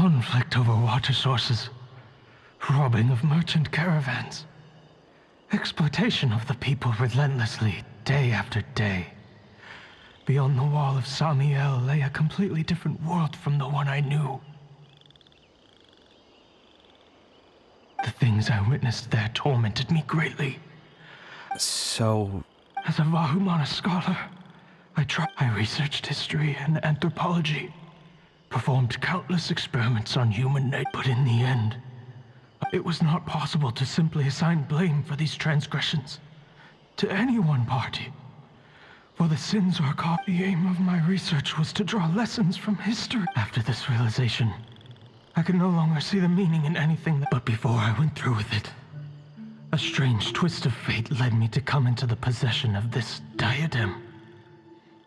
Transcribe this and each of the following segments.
Conflict over water sources, robbing of merchant caravans, exploitation of the people relentlessly, day after day. Beyond the wall of Samiel lay a completely different world from the one I knew. The things I witnessed there tormented me greatly. So... As a Vahumana scholar, I researched history and anthropology, performed countless experiments on human nature, but in the end, it was not possible to simply assign blame for these transgressions to any one party. For the sins are caught. The aim of my research was to draw lessons from history. After this realization, I could no longer see the meaning in anything but before I went through with it, a strange twist of fate led me to come into the possession of this diadem,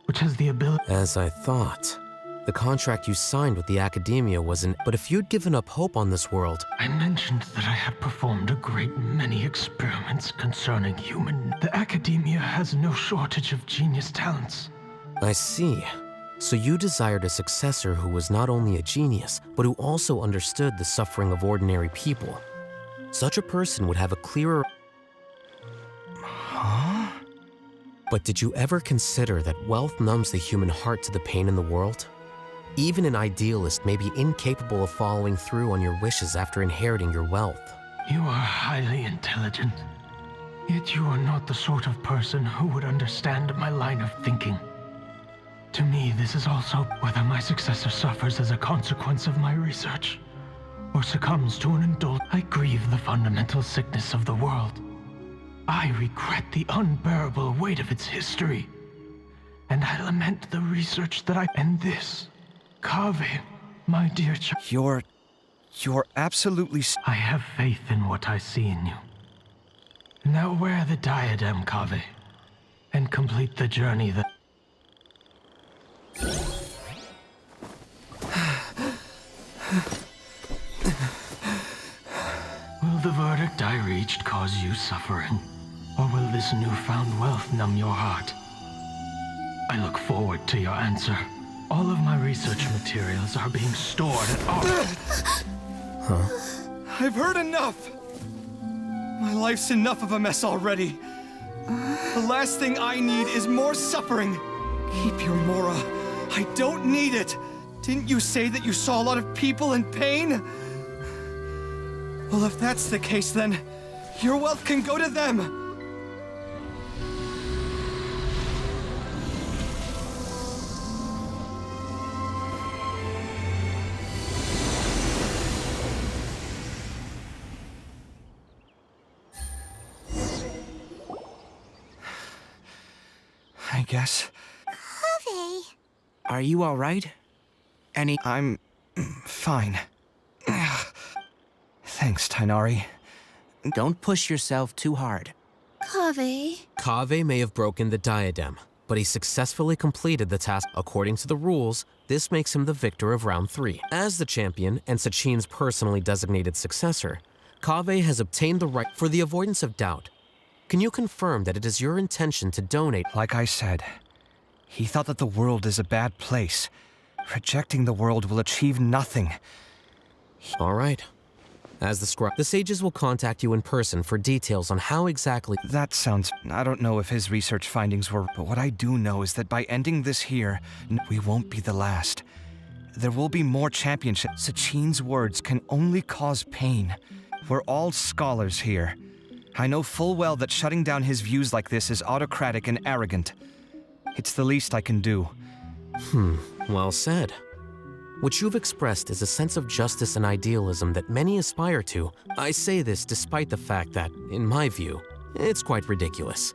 which has the ability... As I thought. The contract you signed with the Akademiya wasn't... But if you'd given up hope on this world... I mentioned that I had performed a great many experiments concerning human... The Akademiya has no shortage of genius talents. I see. So you desired a successor who was not only a genius, but who also understood the suffering of ordinary people. Such a person would have a clearer... Huh? But did you ever consider that wealth numbs the human heart to the pain in the world? Even an idealist may be incapable of following through on your wishes after inheriting your wealth. You are highly intelligent, yet you are not the sort of person who would understand my line of thinking. To me, this is also whether my successor suffers as a consequence of my research, or succumbs to an indulgence. I grieve the fundamental sickness of the world. I regret the unbearable weight of its history, and I lament the research that I... And this, Kaveh, my dear child... You're absolutely... I have faith in what I see in you. Now wear the diadem, Kaveh, and complete the journey that... Will the verdict I reached cause you suffering? Or will this newfound wealth numb your heart? I look forward to your answer. All of my research materials are being stored at our... Huh? I've heard enough! My life's enough of a mess already. The last thing I need is more suffering. Keep your Mora. I don't need it. Didn't you say that you saw a lot of people in pain? Well, if that's the case, then your wealth can go to them. I guess. Kaveh. Are you all right? I'm fine. Thanks, Tainari. Don't push yourself too hard. Kaveh. Kaveh may have broken the diadem, but he successfully completed the task. According to the rules, this makes him the victor of round 3. As the champion and Sachin's personally designated successor, Kaveh has obtained the right. For the avoidance of doubt, can you confirm that it is your intention to donate? Like I said, he thought that the world is a bad place. Rejecting the world will achieve nothing. All right. As the scribe, the sages will contact you in person for details on how exactly... That sounds... I don't know if his research findings were... But what I do know is that by ending this here, we won't be the last. There will be more championships. Sachin's words can only cause pain. We're all scholars here. I know full well that shutting down his views like this is autocratic and arrogant. It's the least I can do. Well said. What you've expressed is a sense of justice and idealism that many aspire to. I say this despite the fact that, in my view, it's quite ridiculous.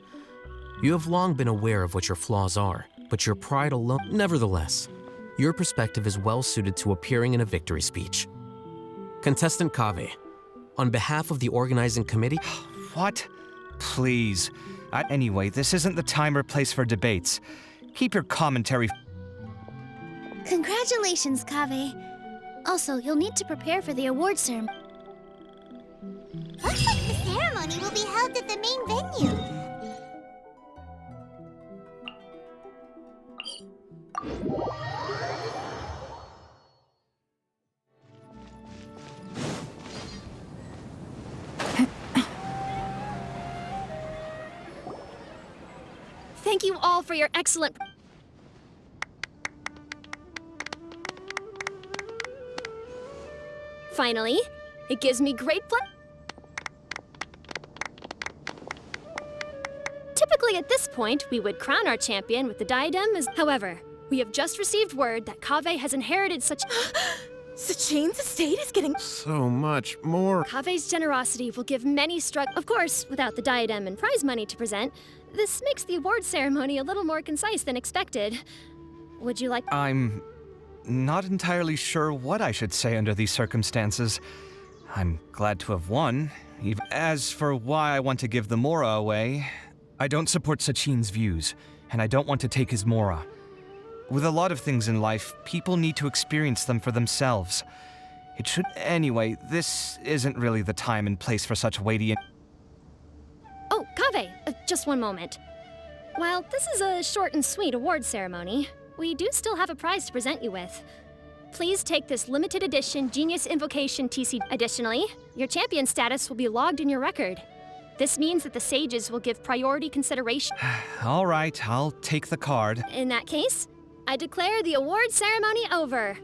You have long been aware of what your flaws are, but your pride alone... Nevertheless, your perspective is well suited to appearing in a victory speech. Contestant Kaveh, on behalf of the organizing committee... What? Please. Anyway, this isn't the time or place for debates. Keep your commentary... Congratulations, Kaveh. Also, you'll need to prepare for the award ceremony. Looks like the ceremony will be held at the main venue. Thank you all for your excellent... Finally, it gives me great pleasure. Typically at this point, we would crown our champion with the diadem as... However, we have just received word that Kaveh has inherited such... Sachine's estate is getting... So much more. Kaveh's generosity will give many Of course, without the diadem and prize money to present, this makes the award ceremony a little more concise than expected. Would you like... I'm not entirely sure what I should say under these circumstances. I'm glad to have won. As for why I want to give the Mora away, I don't support Sachine's views, and I don't want to take his Mora. With a lot of things in life, people need to experience them for themselves. It should... Anyway, this isn't really the time and place for such weighty... Oh, Kaveh, just one moment. While this is a short and sweet award ceremony, we do still have a prize to present you with. Please take this limited edition Genius Invocation TC. Additionally, your champion status will be logged in your record. This means that the sages will give priority consideration. All right, I'll take the card. In that case, I declare the award ceremony over.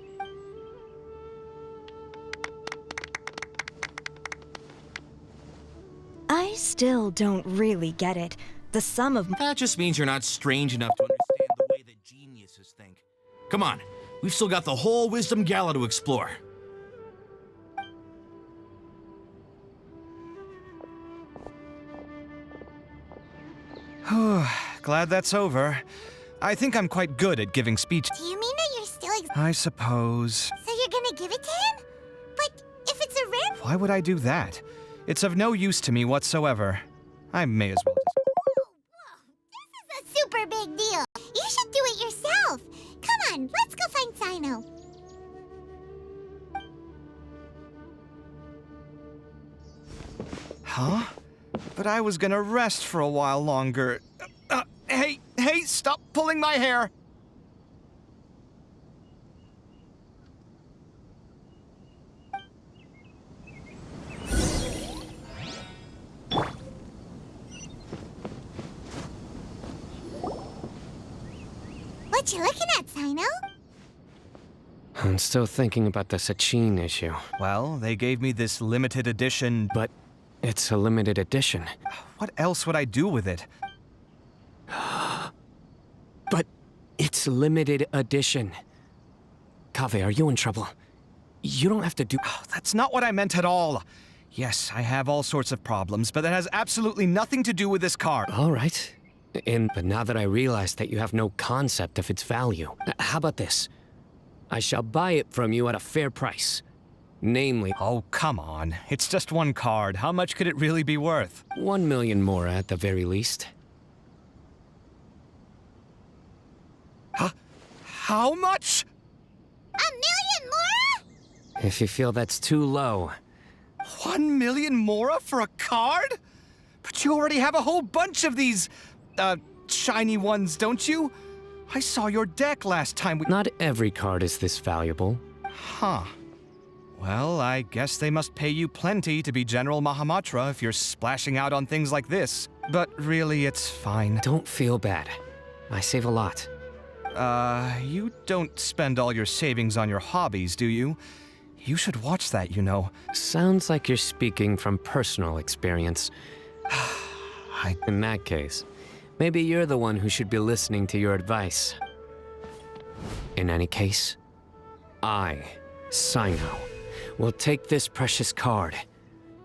I still don't really get it. The sum of... That just means you're not strange enough to understand the way that geniuses think. Come on, we've still got the whole Wisdom Gala to explore. Glad that's over. I think I'm quite good at giving speech. Do you mean that you're still I suppose. So you're gonna give it to him? But if it's a rare... Why would I do that? It's of no use to me whatsoever. I may as well This is a super big deal. You should do it yourself. Come on, let's go find Sino. Huh? But I was gonna rest for a while longer. Hey, stop pulling my hair! What you looking at, Sino? I'm still thinking about the Sachine issue. Well, they gave me this limited edition... But it's a limited edition. What else would I do with it? But it's limited edition. Kaveh, are you in trouble? You don't have to do... That's not what I meant at all. Yes, I have all sorts of problems, but that has absolutely nothing to do with this card. All right. But now that I realize that you have no concept of its value, how about this? I shall buy it from you at a fair price. Namely... Oh, come on. It's just one card. How much could it really be worth? 1 million more at the very least. How much? 1 million more? If you feel that's too low. 1 million Mora for a card? But you already have a whole bunch of these, shiny ones, don't you? I saw your deck last time we... Not every card is this valuable. Huh. Well, I guess they must pay you plenty to be General Mahamatra if you're splashing out on things like this. But really, it's fine. Don't feel bad. I save a lot. You don't spend all your savings on your hobbies, do you? You should watch that, you know. Sounds like you're speaking from personal experience. In that case, maybe you're the one who should be listening to your advice. In any case, I, Sino, will take this precious card,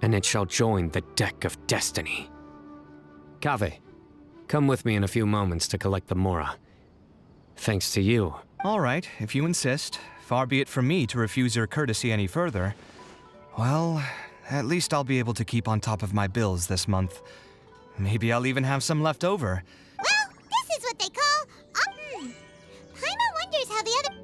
and it shall join the deck of destiny. Kaveh, come with me in a few moments to collect the Mora. Thanks to you. All right, if you insist. Far be it from me to refuse your courtesy any further. Well, at least I'll be able to keep on top of my bills this month. Maybe I'll even have some left over. Well, this is what they call... Paimon wonders how the other...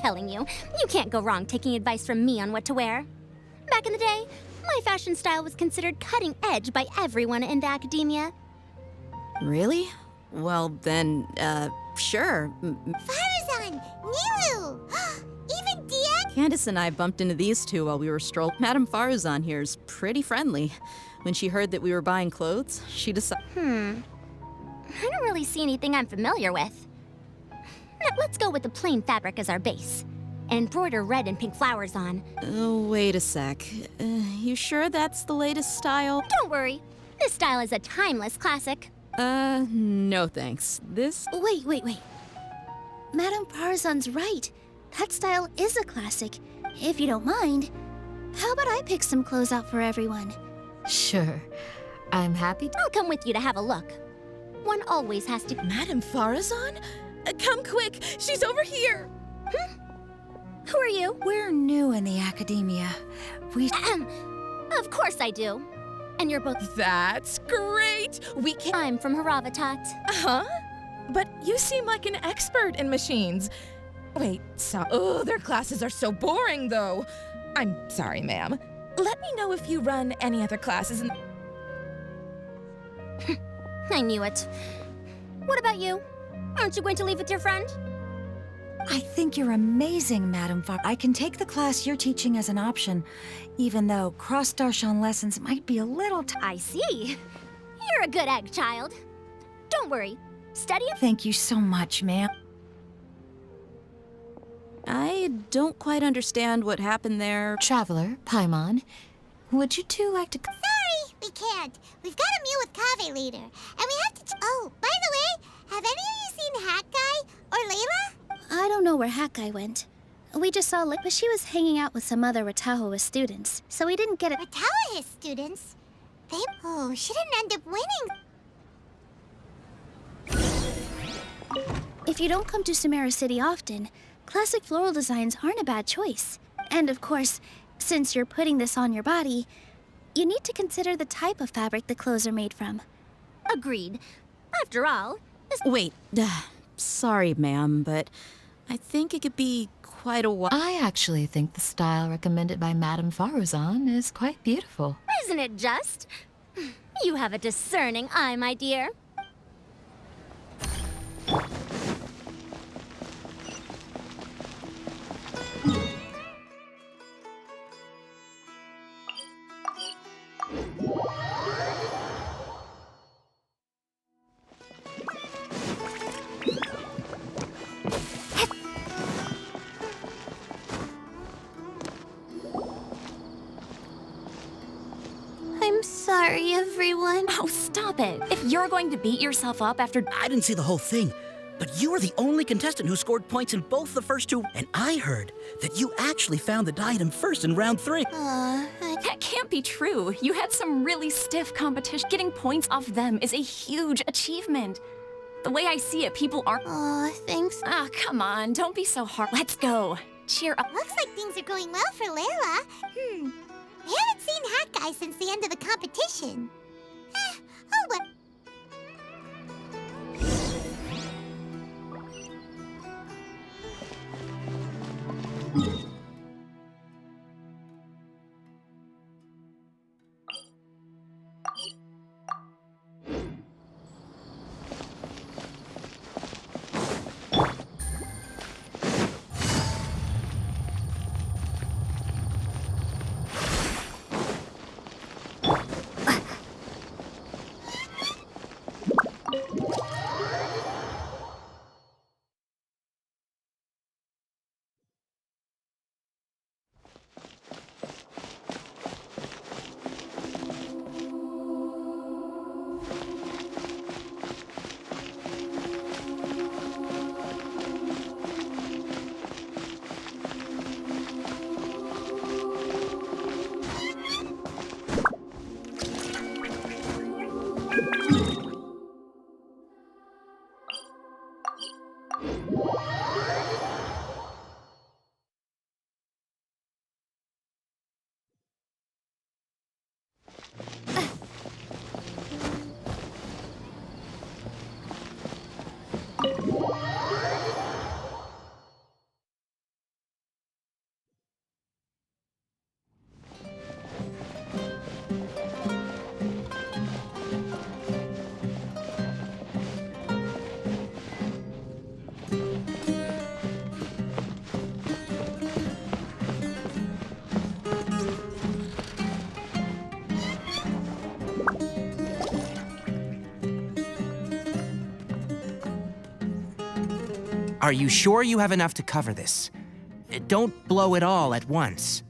telling you, you can't go wrong taking advice from me on what to wear. Back in the day, my fashion style was considered cutting edge by everyone in the Akademiya. Really? Well, then, sure. Farazan! Nilu! Even Dian? Candace and I bumped into these two while we were strolling. Madame Farazan here is pretty friendly. When she heard that we were buying clothes, she decided... I don't really see anything I'm familiar with. Let's go with the plain fabric as our base. And embroider red and pink flowers on. Wait a sec. You sure that's the latest style? Don't worry. This style is a timeless classic. No thanks. This... Wait. Madame Farazan's right. That style is a classic. If you don't mind, how about I pick some clothes out for everyone? Sure. I'm happy to. I'll come with you to have a look. One always has to... Madame Farazan? Come quick! She's over here! Who are you? We're new in the Akademiya. We... Of course I do. And you're both... That's great! We can... I'm from Haravatat. Huh? But you seem like an expert in machines. Wait, so... Oh, their classes are so boring, though. I'm sorry, ma'am. Let me know if you run any other classes in... I knew it. What about you? Aren't you going to leave with your friend? I think you're amazing, Madame Far. I can take the class you're teaching as an option, even though cross-darshan lessons might be a little I see. You're a good egg, child. Don't worry. Study it. Thank you so much, ma'am. I don't quite understand what happened there. Traveler, Paimon, would you two like to... Sorry, we can't. We've got a meal with Kaveh later, and we have to... Oh, by the way, have any of you seen Hat Guy or Layla? I don't know where Hakai went. We just saw but she was hanging out with some other Ratahoa students, so we didn't get it. Ratahoa students? She didn't end up winning. If you don't come to Sumeru City often, classic floral designs aren't a bad choice. And of course, since you're putting this on your body, you need to consider the type of fabric the clothes are made from. Agreed. After all, Wait, sorry, ma'am, but I think it could be quite a while. I actually think the style recommended by Madame Farazan is quite beautiful. Isn't it just? You have a discerning eye, my dear. I'm sorry, everyone. Oh, stop it. If you're going to beat yourself up after... I didn't see the whole thing, but you were the only contestant who scored points in both the first two, and I heard that you actually found the diadem first in round 3. That can't be true. You had some really stiff competition. Getting points off them is a huge achievement. The way I see it, people aren't... Thanks. Ah, come on. Don't be so hard. Let's go. Cheer up. Looks like things are going well for Layla. We haven't seen Hat Guy since the end of the competition. Oh, well. Are you sure you have enough to cover this? Don't blow it all at once.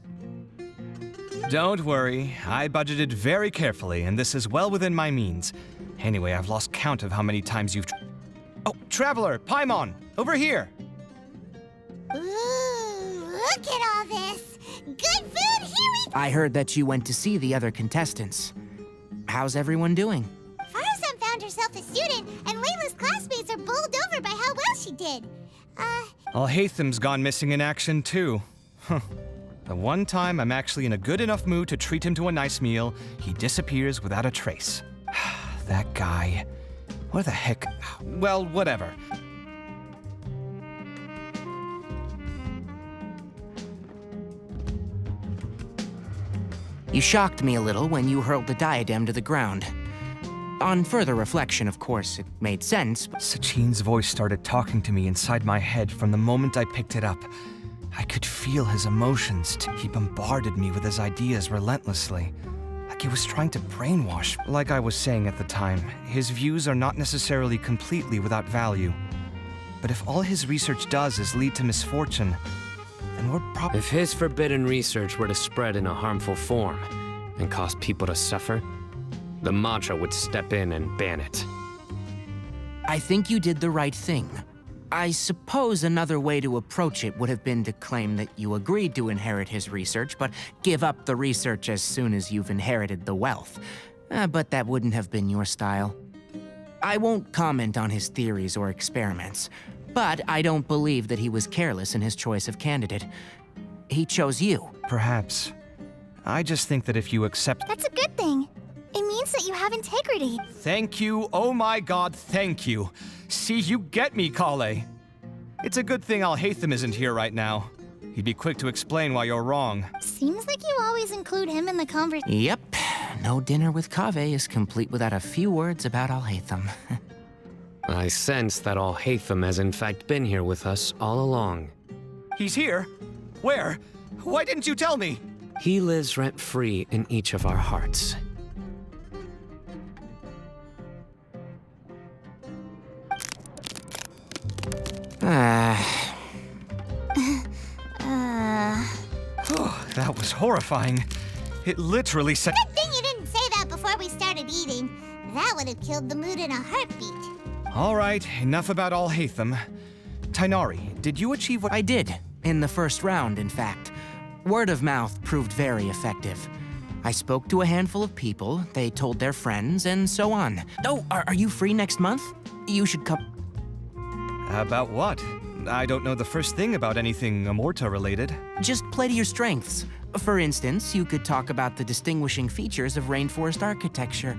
Don't worry, I budgeted very carefully, and this is well within my means. Anyway, I've lost count of how many times you've... Oh, Traveler, Paimon, over here! Ooh, look at all this! Good food, here we go! I heard that you went to see the other contestants. How's everyone doing? Faruzan found herself a student, and Layla's classmates are bowled over by how well she did. Al-Haytham's gone missing in action, too. Huh. The one time I'm actually in a good enough mood to treat him to a nice meal, he disappears without a trace. That guy. Where the heck? Well, whatever. You shocked me a little when you hurled the diadem to the ground. On further reflection, of course, it made sense. Sachine's voice started talking to me inside my head from the moment I picked it up. I could feel his emotions. He bombarded me with his ideas relentlessly. Like he was trying to brainwash. Like I was saying at the time, his views are not necessarily completely without value. But if all his research does is lead to misfortune, then we're probably... If his forbidden research were to spread in a harmful form and cause people to suffer, the Mantra would step in and ban it. I think you did the right thing. I suppose another way to approach it would have been to claim that you agreed to inherit his research, but give up the research as soon as you've inherited the wealth. But that wouldn't have been your style. I won't comment on his theories or experiments, but I don't believe that he was careless in his choice of candidate. He chose you. Perhaps. I just think that if you accept... That's a good thing. It means that you have integrity. Thank you, oh my god, thank you. See, you get me, Kale. It's a good thing Al-Haytham isn't here right now. He'd be quick to explain why you're wrong. Seems like you always include him in the conversation. Yep. No dinner with Kaveh is complete without a few words about Al-Haytham. I sense that Al-Haytham has in fact been here with us all along. He's here? Where? Why didn't you tell me? He lives rent-free in each of our hearts. That was horrifying. It literally said... Good thing you didn't say that before we started eating. That would have killed the mood in a heartbeat. All right, enough about Al-Haytham. Tainari, did you achieve what... I did. In the first round, in fact. Word of mouth proved very effective. I spoke to a handful of people, they told their friends, and so on. Oh, are you free next month? You should come... About what? I don't know the first thing about anything Amorta-related. Just play to your strengths. For instance, you could talk about the distinguishing features of rainforest architecture.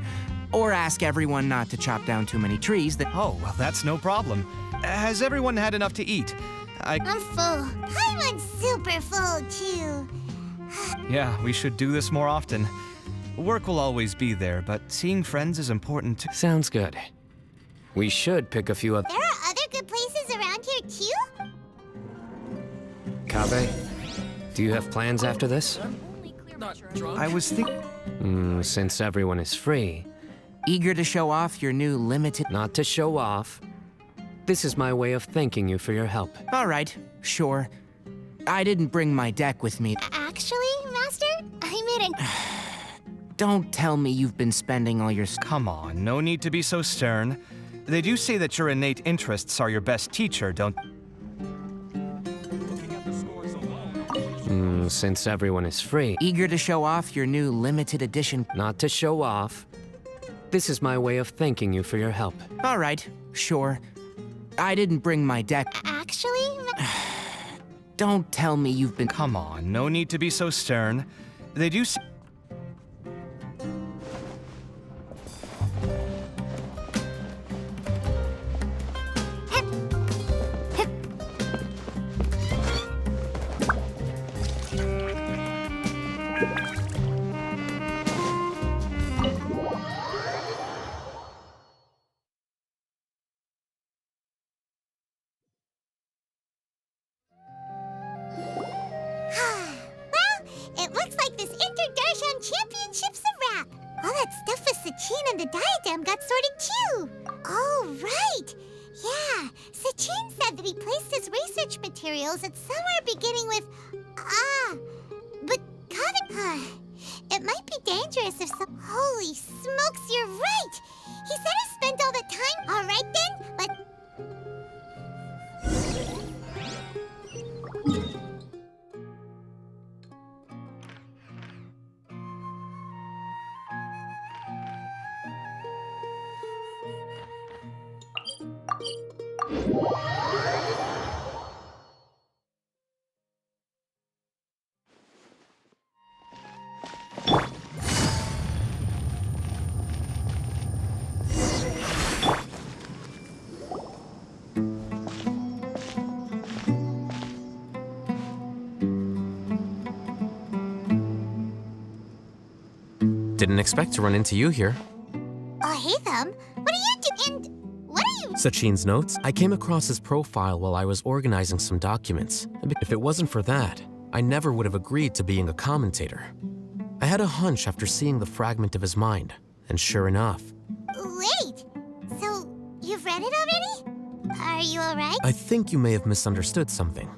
Or ask everyone not to chop down too many trees that... Oh, well, that's no problem. Has everyone had enough to eat? I'm full. Paimon's super full, too. Yeah, we should do this more often. Work will always be there, but seeing friends is important too. Sounds good. We should pick a few other... There are other good places around here, too? Kaveh, do you have plans after this? I was thinking... Since everyone is free... Eager to show off your new limited... Not to show off. This is my way of thanking you for your help. All right, sure. I didn't bring my deck with me. Actually, Master, I made an... Don't tell me you've been spending all your... Come on, no need to be so stern. They do say that your innate interests are your best teacher, don't... Since everyone is free... Eager to show off your new limited edition... Not to show off. This is my way of thanking you for your help. All right, sure. I didn't bring my deck... Actually... Don't tell me you've been... Come on, no need to be so stern. They do say... It looks like this Inter-Darshan Championship's a wrap. All that stuff with Sachin and the diadem got sorted too. Oh, right. Yeah, Sachin said that he placed his research materials at somewhere beginning with but Kavik, it might be dangerous if some. Holy smokes, you're right! He said he spent all the time. All right then, Didn't expect to run into you here. oh, hey, them. What are you doing? And what are you? Sachin's notes? I came across his profile while I was organizing some documents. If it wasn't for that, I never would have agreed to being a commentator. I had a hunch after seeing the fragment of his mind, and sure enough. Wait, so you've read it already? Are you alright? I think you may have misunderstood something.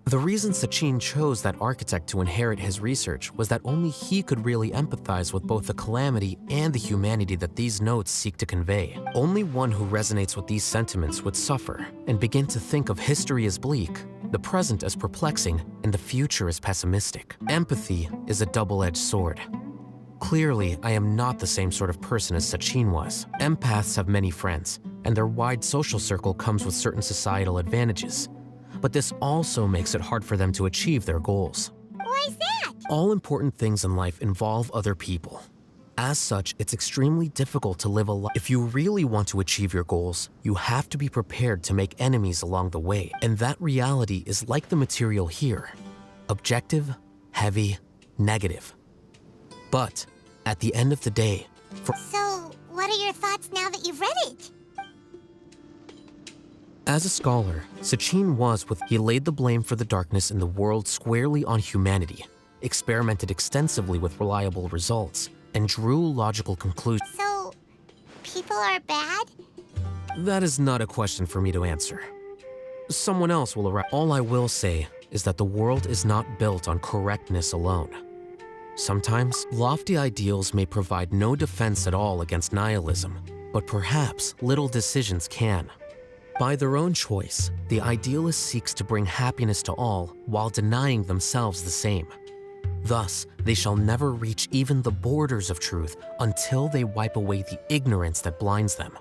The reason Sachin chose that architect to inherit his research was that only he could really empathize with both the calamity and the humanity that these notes seek to convey. Only one who resonates with these sentiments would suffer and begin to think of history as bleak, the present as perplexing, and the future as pessimistic. Empathy is a double-edged sword. Clearly, I am not the same sort of person as Sachin was. Empaths have many friends, and their wide social circle comes with certain societal advantages. But this also makes it hard for them to achieve their goals. Why's that? All important things in life involve other people. As such, it's extremely difficult to live a life. If you really want to achieve your goals, you have to be prepared to make enemies along the way. And that reality is like the material here. Objective, heavy, negative. But at the end of the day, So, what are your thoughts now that you've read it? as a scholar, Sachin he laid the blame for the darkness in the world squarely on humanity, experimented extensively with reliable results, and drew logical conclusions. So, people are bad? That is not a question for me to answer. Someone else will arrive. All I will say is that the world is not built on correctness alone. Sometimes, lofty ideals may provide no defense at all against nihilism, but perhaps little decisions can. By their own choice, the idealist seeks to bring happiness to all while denying themselves the same. Thus, they shall never reach even the borders of truth until they wipe away the ignorance that blinds them.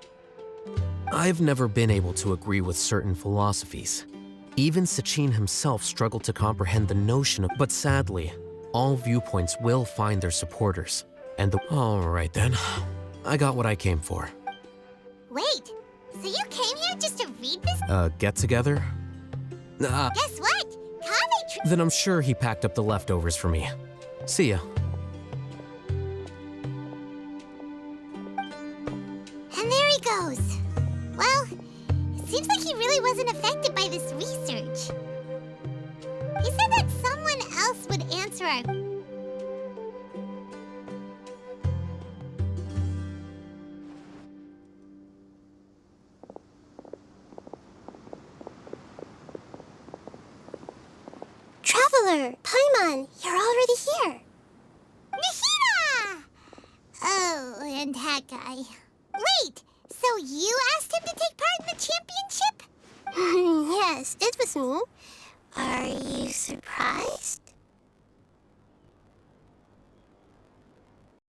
I've never been able to agree with certain philosophies. Even Sachin himself struggled to comprehend the notion of, but sadly, all viewpoints will find their supporters. All right then, I got what I came for. Wait, so you came here just to read this? Get together? Guess what? Then I'm sure he packed up the leftovers for me. See ya. And there he goes. Well, it seems like he really wasn't affected by this research. He said that someone else would answer our... Traveler, Paimon, you're already here. Nihira! Oh, and that guy. Wait, so you asked him to take part in the championship? Yes, it was me. Are you surprised?